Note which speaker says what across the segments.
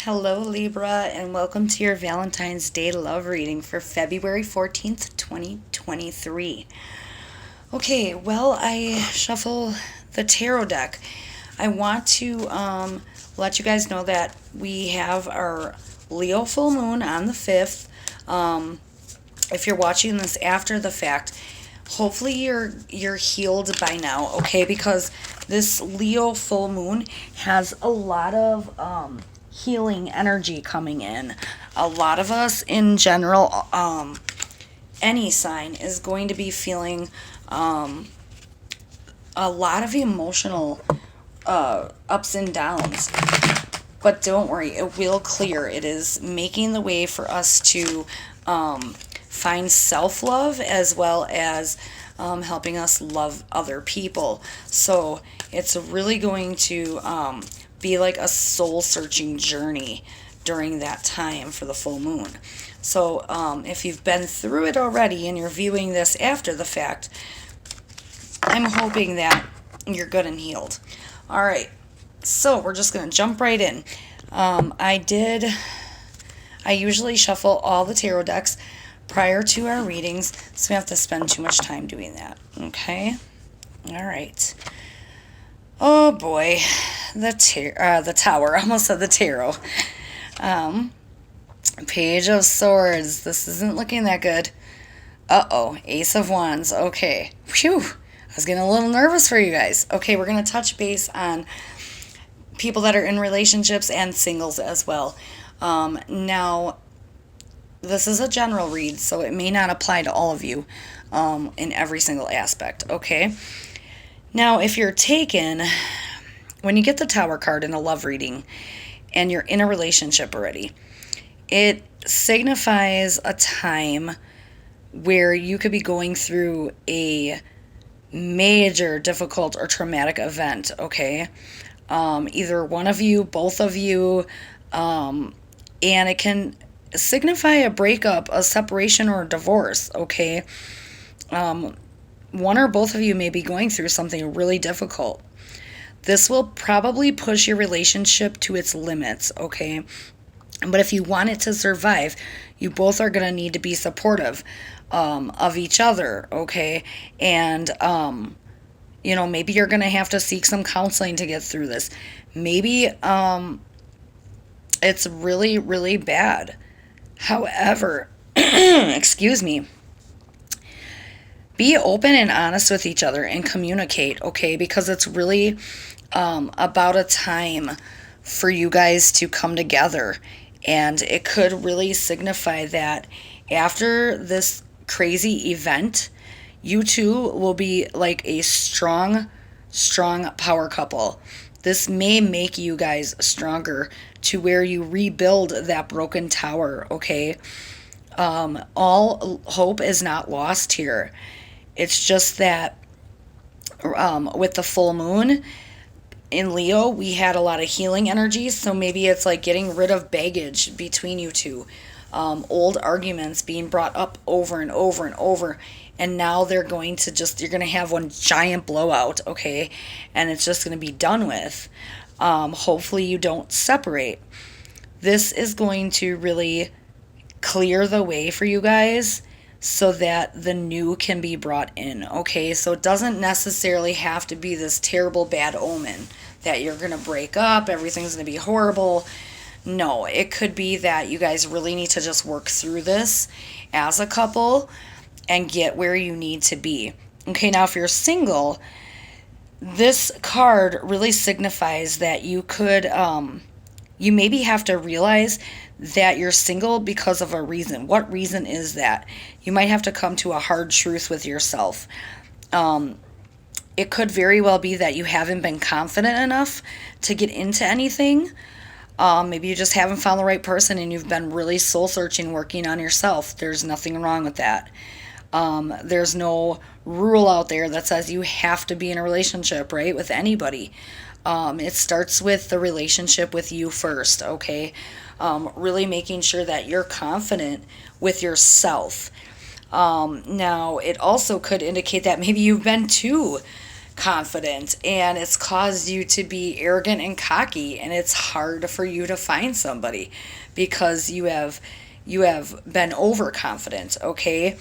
Speaker 1: Hello, Libra, and welcome to your Valentine's Day love reading for February 14th, 2023. Okay, well, I shuffle the tarot deck. I want to let you guys know that we have our Leo full moon on the 5th. If you're watching this after the fact, hopefully you're healed by now, okay? Because this Leo full moon has a lot of healing energy coming in. A lot of us in general, any sign is going to be feeling a lot of emotional ups and downs. But don't worry, it will clear. It is making the way for us to find self-love as well as helping us love other people. So it's really going to be like a soul-searching journey during that time for the full moon. So if you've been through it already and you're viewing this after the fact, I'm hoping that you're good and healed. All right, so we're just going to jump right in. I usually shuffle all the tarot decks prior to our readings, so we have to spend too much time doing that. Okay? All right. Oh boy, the tower. I almost said the tarot. Page of Swords. This isn't looking that good. Uh-oh, Ace of Wands. Okay. Phew. I was getting a little nervous for you guys. Okay, we're going to touch base on people that are in relationships and singles as well. Now, this is a general read, so it may not apply to all of you in every single aspect, okay? Now, if you're taken, when you get the Tower card in a love reading and you're in a relationship already, it signifies a time where you could be going through a major, difficult, or traumatic event, okay? Either one of you, both of you, and it can signify a breakup, a separation, or a divorce, okay? One or both of you may be going through something really difficult. This will probably push your relationship to its limits, okay? But if you want it to survive, you both are going to need to be supportive of each other, okay? And, maybe you're going to have to seek some counseling to get through this. Maybe it's really, really bad. However, excuse me, be open and honest with each other and communicate, okay? Because it's really about a time for you guys to come together. And it could really signify that after this crazy event, you two will be like a strong power couple. This may make you guys stronger to where you rebuild that broken tower, okay? All hope is not lost here. It's just that with the full moon in Leo, we had a lot of healing energies, so maybe it's like getting rid of baggage between you two. Old arguments being brought up over and over and over, and now you're going to have one giant blowout, okay? And it's just going to be done with. Hopefully you don't separate. This is going to really clear the way for you guys so that the new can be brought in, okay? So it doesn't necessarily have to be this terrible bad omen that you're going to break up, everything's going to be horrible. No, it could be that you guys really need to just work through this as a couple and get where you need to be. Okay, now if you're single, this card really signifies that you could, you maybe have to realize that you're single because of a reason. What reason is that? You might have to come to a hard truth with yourself. It could very well be that you haven't been confident enough to get into anything. Maybe you just haven't found the right person and you've been really soul-searching, working on yourself. There's nothing wrong with that. There's no rule out there that says you have to be in a relationship, right, with anybody. It starts with the relationship with you first, okay? Really making sure that you're confident with yourself. Now, it also could indicate that maybe you've been too confident, and it's caused you to be arrogant and cocky, and it's hard for you to find somebody because you have been overconfident, okay?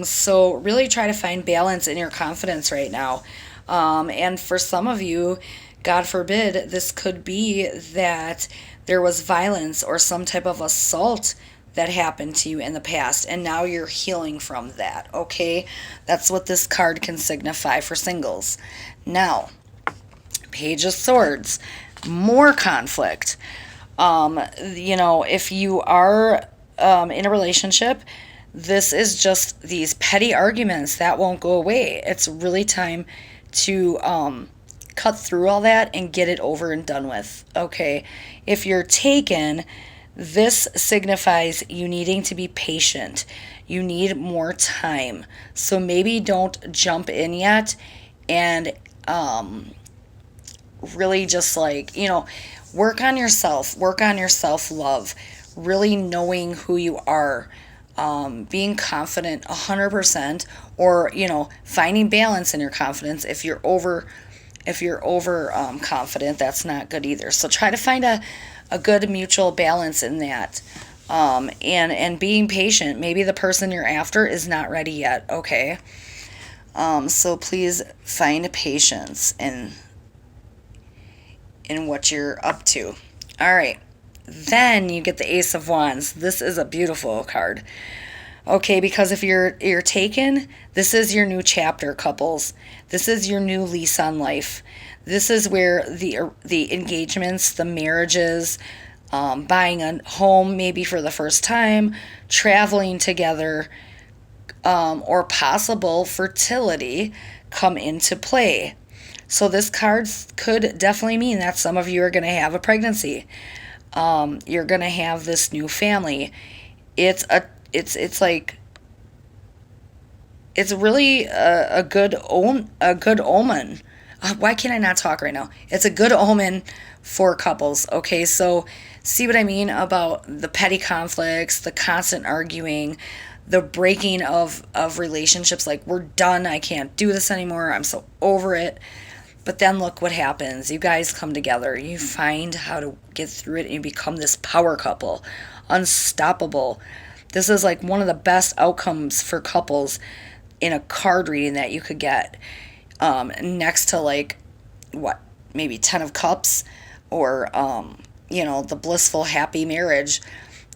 Speaker 1: So really try to find balance in your confidence right now. And for some of you, God forbid, this could be that there was violence or some type of assault that happened to you in the past, and now you're healing from that, okay? That's what this card can signify for singles. Now, Page of Swords, more conflict. If you are in a relationship, this is just these petty arguments that won't go away. It's really time to cut through all that and get it over and done with, okay? If you're taken, this signifies you needing to be patient. You need more time. So maybe don't jump in yet and really just work on yourself, work on your self-love, really knowing who you are, being confident 100%, or finding balance in your confidence. If you're over confident, that's not good either. So try to find a good mutual balance in that, and being patient. Maybe the person you're after is not ready yet, okay? So please find patience in what you're up to. All right. Then you get the Ace of Wands. This is a beautiful card. Okay, because if you're taken, this is your new chapter, couples. This is your new lease on life. This is where the engagements, the marriages, buying a home maybe for the first time, traveling together, or possible fertility come into play. So this card could definitely mean that some of you are going to have a pregnancy. You're going to have this new family. It's really a good omen. Why can't I not talk right now? It's a good omen for couples, okay? So see what I mean about the petty conflicts, the constant arguing, the breaking of relationships, like, we're done, I can't do this anymore, I'm so over it. But then look what happens. You guys come together. You find how to get through it, and you become this power couple. Unstoppable. This is like one of the best outcomes for couples in a card reading that you could get. Next to maybe 10 of Cups, or the blissful happy marriage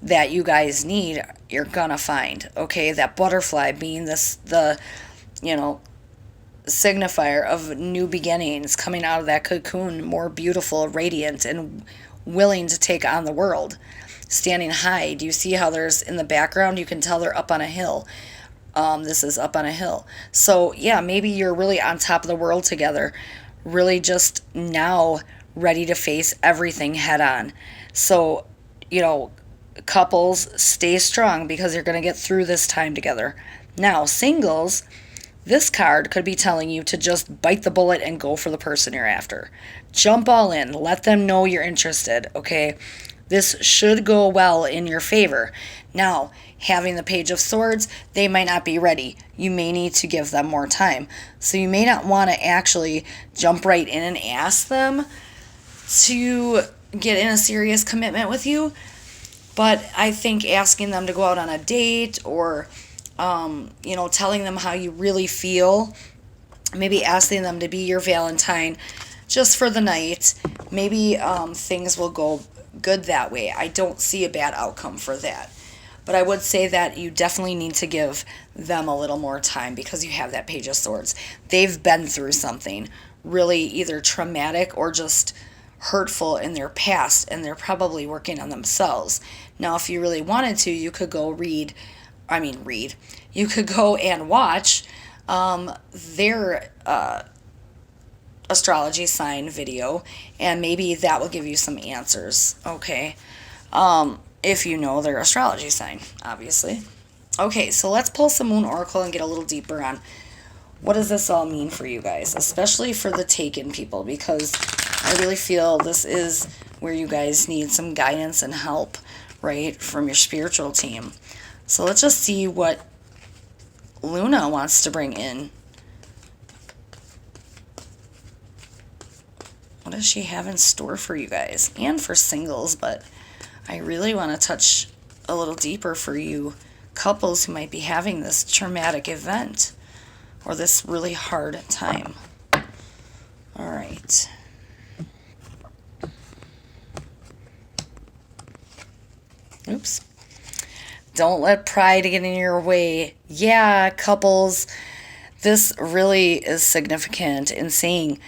Speaker 1: that you guys need, you're gonna find, okay? That butterfly being the signifier of new beginnings, coming out of that cocoon more beautiful, radiant, and willing to take on the world, standing high. Do you see how there's in the background, you can tell they're up on a hill? This is up on a hill. So yeah, maybe you're really on top of the world together, really just now ready to face everything head on. So couples, stay strong, because you're going to get through this time together. Now, singles, this card could be telling you to just bite the bullet and go for the person you're after. Jump all in. Let them know you're interested, okay? This should go well in your favor. Now, having the Page of Swords, they might not be ready. You may need to give them more time. So you may not want to actually jump right in and ask them to get in a serious commitment with you. But I think asking them to go out on a date, or telling them how you really feel, maybe asking them to be your Valentine just for the night, maybe things will go good that way. I don't see a bad outcome for that. But I would say that you definitely need to give them a little more time, because you have that Page of Swords. They've been through something really either traumatic or just hurtful in their past, and they're probably working on themselves. Now, if you really wanted to, you could go you could go and watch their astrology sign video, and maybe that will give you some answers, okay? If you know their astrology sign, obviously. Okay, so let's pull some Moon Oracle and get a little deeper on what does this all mean for you guys, especially for the taken people, because I really feel this is where you guys need some guidance and help, right, from your spiritual team. So let's just see what Luna wants to bring in. What does she have in store for you guys and for singles? But I really want to touch a little deeper for you couples who might be having this traumatic event or this really hard time. All right. Oops. Don't let pride get in your way. Yeah, couples, this really is significant in saying,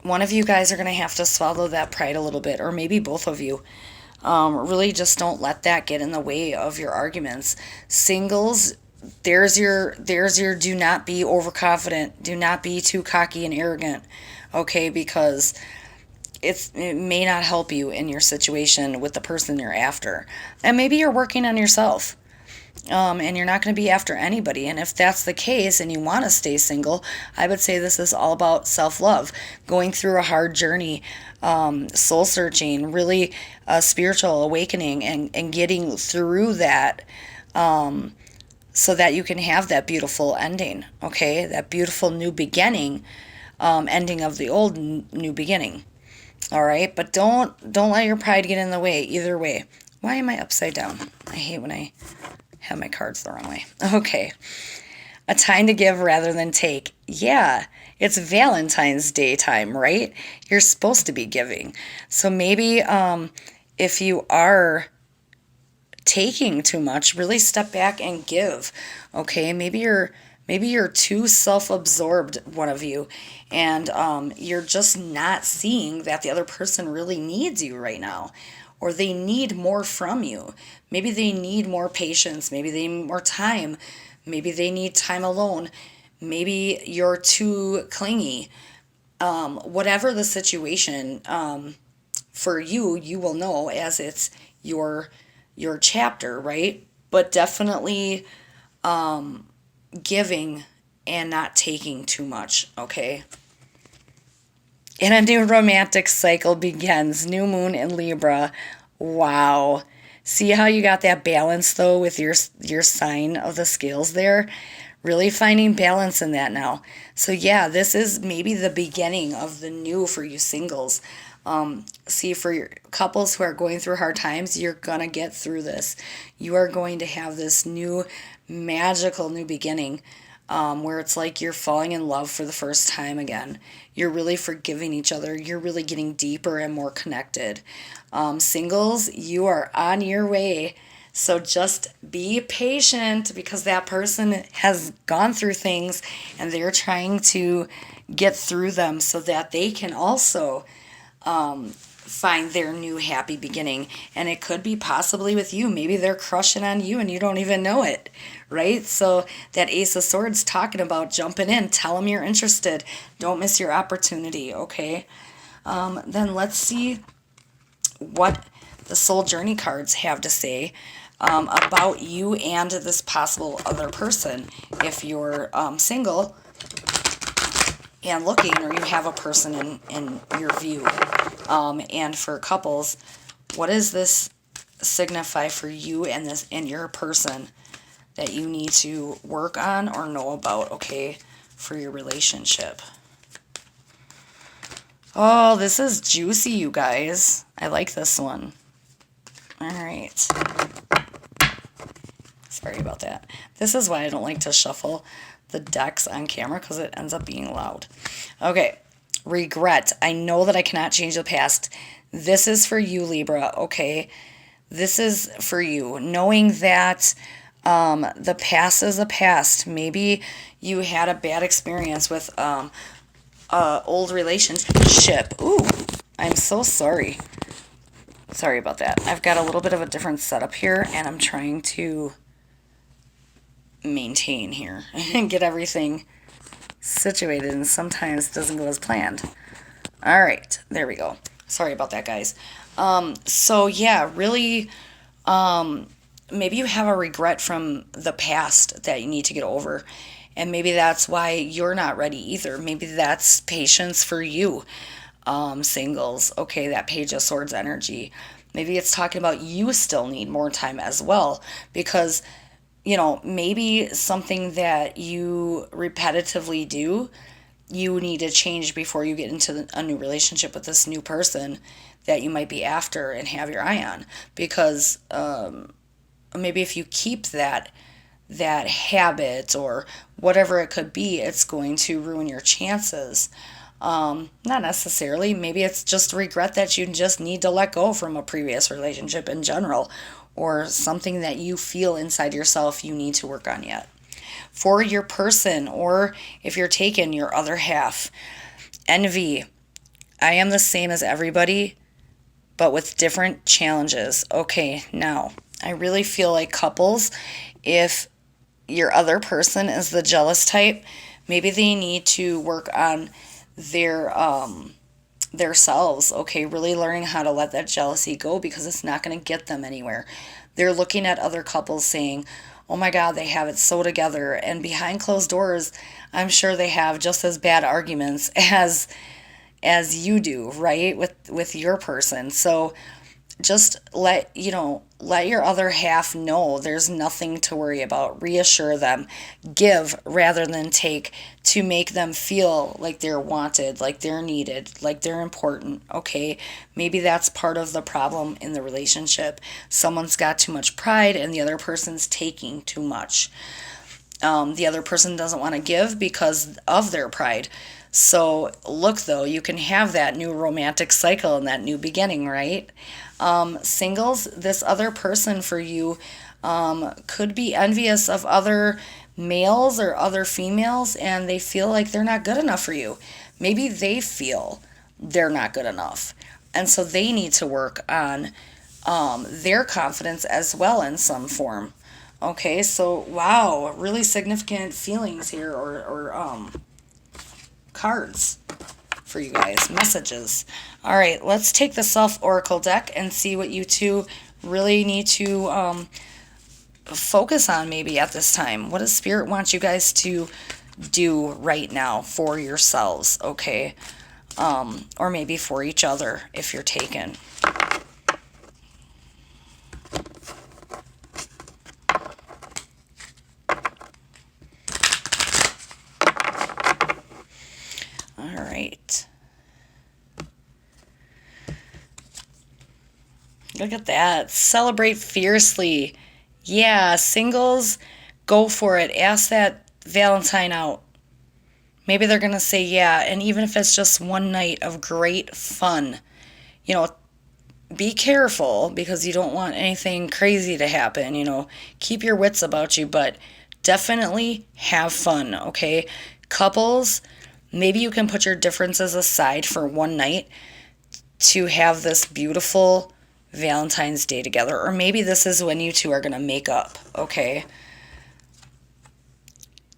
Speaker 1: one of you guys are going to have to swallow that pride a little bit, or maybe both of you. Really just don't let that get in the way of your arguments. Singles, there's your do not be overconfident. Do not be too cocky and arrogant, okay? Because it may not help you in your situation with the person you're after. And maybe you're working on yourself. And you're not going to be after anybody. And if that's the case and you want to stay single, I would say this is all about self-love, going through a hard journey, soul searching, really a spiritual awakening, and getting through that so that you can have that beautiful ending, okay? That beautiful new beginning, ending of the old new beginning. All right? But don't let your pride get in the way either way. Why am I upside down? I hate when I have my cards the wrong way. Okay. A time to give rather than take. Yeah, it's Valentine's Day time, right? You're supposed to be giving. So maybe if you are taking too much, really step back and give. Okay? Maybe you're too self-absorbed, one of you, and you're just not seeing that the other person really needs you right now, or they need more from you. Maybe they need more patience. Maybe they need more time. Maybe they need time alone. Maybe you're too clingy. Whatever the situation, for you, you will know as it's your chapter, right? But definitely giving and not taking too much, okay? And a new romantic cycle begins. New moon in Libra. Wow. See how you got that balance, though, with your sign of the scales there? Really finding balance in that now. So, yeah, this is maybe the beginning of the new for you singles. See, for your couples who are going through hard times, you're going to get through this. You are going to have this new, magical new beginning. Where it's like you're falling in love for the first time again. You're really forgiving each other. You're really getting deeper and more connected. Singles, you are on your way. So just be patient because that person has gone through things and they're trying to get through them so that they can also find their new happy beginning. And it could be possibly with you. Maybe they're crushing on you and you don't even know it, right? So that Ace of Swords talking about jumping in. Tell them you're interested. Don't miss your opportunity, okay? Then let's see what the Soul Journey cards have to say about you and this possible other person. If you're single and looking, or you have a person in your view. And for couples, what does this signify for you and your person that you need to work on or know about, okay, for your relationship? Oh, this is juicy, you guys. I like this one. All right. Sorry about that. This is why I don't like to shuffle the decks on camera, because it ends up being loud. Okay. Regret. I know that I cannot change the past. This is for you, Libra, okay? This is for you. Knowing that the past is a past. Maybe you had a bad experience with old relationship. Ooh, I'm so sorry. Sorry about that. I've got a little bit of a different setup here, and I'm trying to maintain here and get everything situated, and sometimes it doesn't go as planned. All right, there we go. Sorry about that, guys. So yeah, really, maybe you have a regret from the past that you need to get over, and maybe that's why you're not ready either. Maybe that's patience for you, singles. Okay, that Page of Swords energy. Maybe it's talking about you still need more time as well, because maybe something that you repetitively do you need to change before you get into a new relationship with this new person that you might be after and have your eye on. Because maybe if you keep that habit or whatever it could be, it's going to ruin your chances. Not necessarily. Maybe it's just regret that you just need to let go from a previous relationship in general, or something that you feel inside yourself you need to work on yet. For your person, or if you're taken, your other half, envy. I am the same as everybody, but with different challenges. Okay, now, I really feel like couples, if your other person is the jealous type, maybe they need to work on their selves, okay, really learning how to let that jealousy go, because it's not going to get them anywhere. They're looking at other couples saying, oh my god, they have it so together, and behind closed doors I'm sure they have just as bad arguments as you do, right, with your person. So just let your other half know there's nothing to worry about. Reassure them. Give rather than take, to make them feel like they're wanted, like they're needed, like they're important. Okay, maybe that's part of the problem in the relationship. Someone's got too much pride and the other person's taking too much. The other person doesn't want to give because of their pride. So look, though, you can have that new romantic cycle and that new beginning, right? Singles, this other person for you could be envious of other males or other females, and they feel like they're not good enough for you. Maybe they feel they're not good enough, and so they need to work on their confidence as well in some form. Okay, so wow, really significant feelings here, or cards for you guys, messages. All right, let's take the Self Oracle deck and see what you two really need to focus on maybe at this time. What does Spirit want you guys to do right now for yourselves, okay? Or maybe for each other if you're taken. All right. Look at that. Celebrate fiercely. Yeah, singles, go for it. Ask that Valentine out. Maybe they're going to say yeah, and even if it's just one night of great fun, be careful because you don't want anything crazy to happen, keep your wits about you, but definitely have fun, okay? Couples, maybe you can put your differences aside for one night to have this beautiful Valentine's Day together. Or maybe this is when you two are going to make up, okay?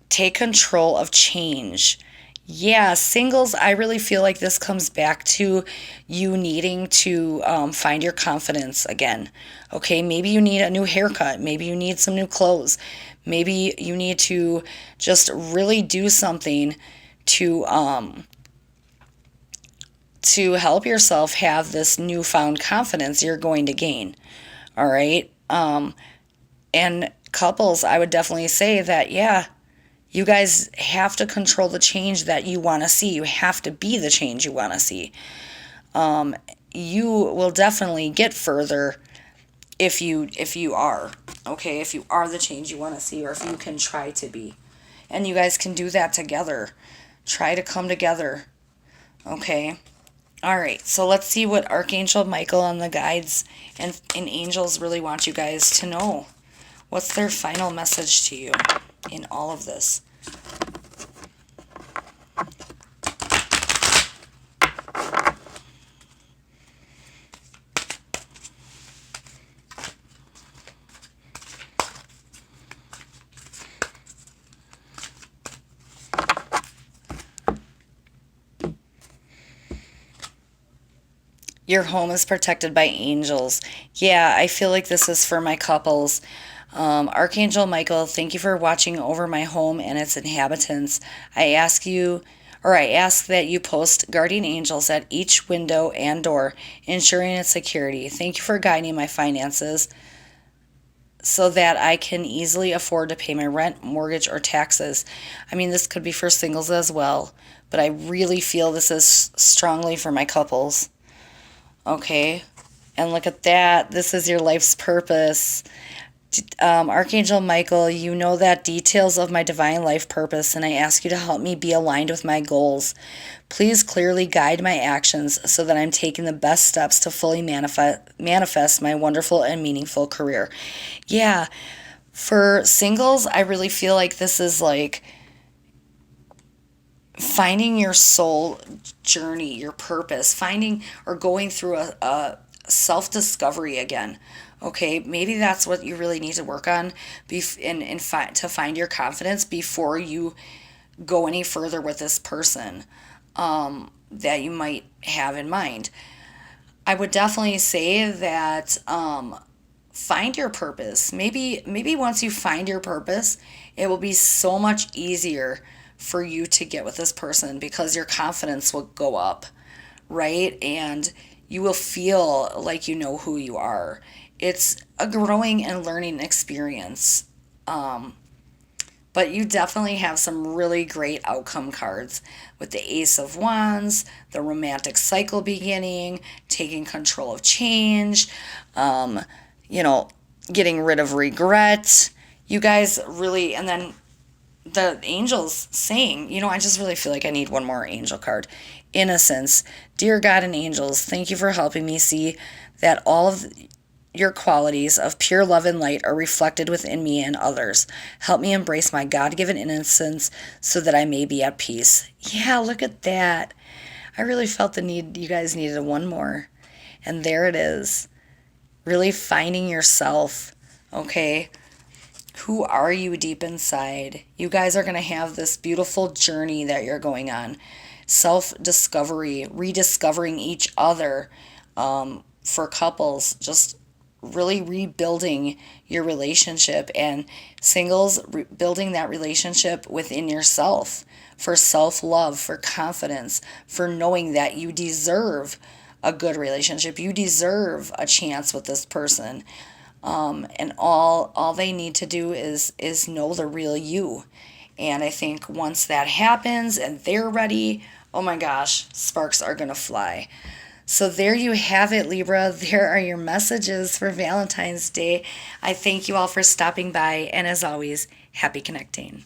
Speaker 1: Take control of change. Yeah, singles, I really feel like this comes back to you needing to find your confidence again. Okay, maybe you need a new haircut. Maybe you need some new clothes. Maybe you need to just really do something to help yourself have this newfound confidence you're going to gain. All right? And couples, I would definitely say that, yeah, you guys have to control the change that you want to see. You have to be the change you want to see. You will definitely get further if you are, okay? If you are the change you want to see, or if you can try to be. And you guys can do that together. Try to come together, okay? All right, so let's see what Archangel Michael and the guides and angels really want you guys to know. What's their final message to you in all of this? Your home is protected by angels. Yeah, I feel like this is for my couples. Archangel Michael, thank you for watching over my home and its inhabitants. I ask that you post guardian angels at each window and door, ensuring its security. Thank you for guiding my finances so that I can easily afford to pay my rent, mortgage, or taxes. I mean, this could be for singles as well, but I really feel this is strongly for my couples. Okay? And look at that. This is your life's purpose. Archangel Michael, you know that details of my divine life purpose, and I ask you to help me be aligned with my goals. Please clearly guide my actions so that I'm taking the best steps to fully manifest my wonderful and meaningful career. Yeah, for singles, I really feel like this is like finding your soul journey, your purpose, finding or going through a self-discovery again. Okay, maybe that's what you really need to work on to find your confidence before you go any further with this person that you might have in mind. I would definitely say that find your purpose. Maybe once you find your purpose, it will be so much easier for you to get with this person because your confidence will go up, right? And you will feel like you know who you are. It's a growing and learning experience. But you definitely have some really great outcome cards with the Ace of Wands, the romantic cycle beginning, taking control of change, you know, getting rid of regret. You guys really, and then the angels saying, I just really feel like I need one more angel card. Innocence. Dear God and angels, thank you for helping me see that all of your qualities of pure love and light are reflected within me and others. Help me embrace my God-given innocence so that I may be at peace. Yeah, look at that. I really felt the need, you guys needed one more. And there it is. Really finding yourself, okay? Who are you deep inside? You guys are going to have this beautiful journey that you're going on. Self-discovery, rediscovering each other for couples, just really rebuilding your relationship, and singles building that relationship within yourself for self-love, for confidence, for knowing that you deserve a good relationship. You deserve a chance with this person. And all they need to do is know the real you. And I think once that happens and they're ready, oh my gosh, sparks are going to fly. So there you have it, Libra. There are your messages for Valentine's Day. I thank you all for stopping by. And as always, happy connecting.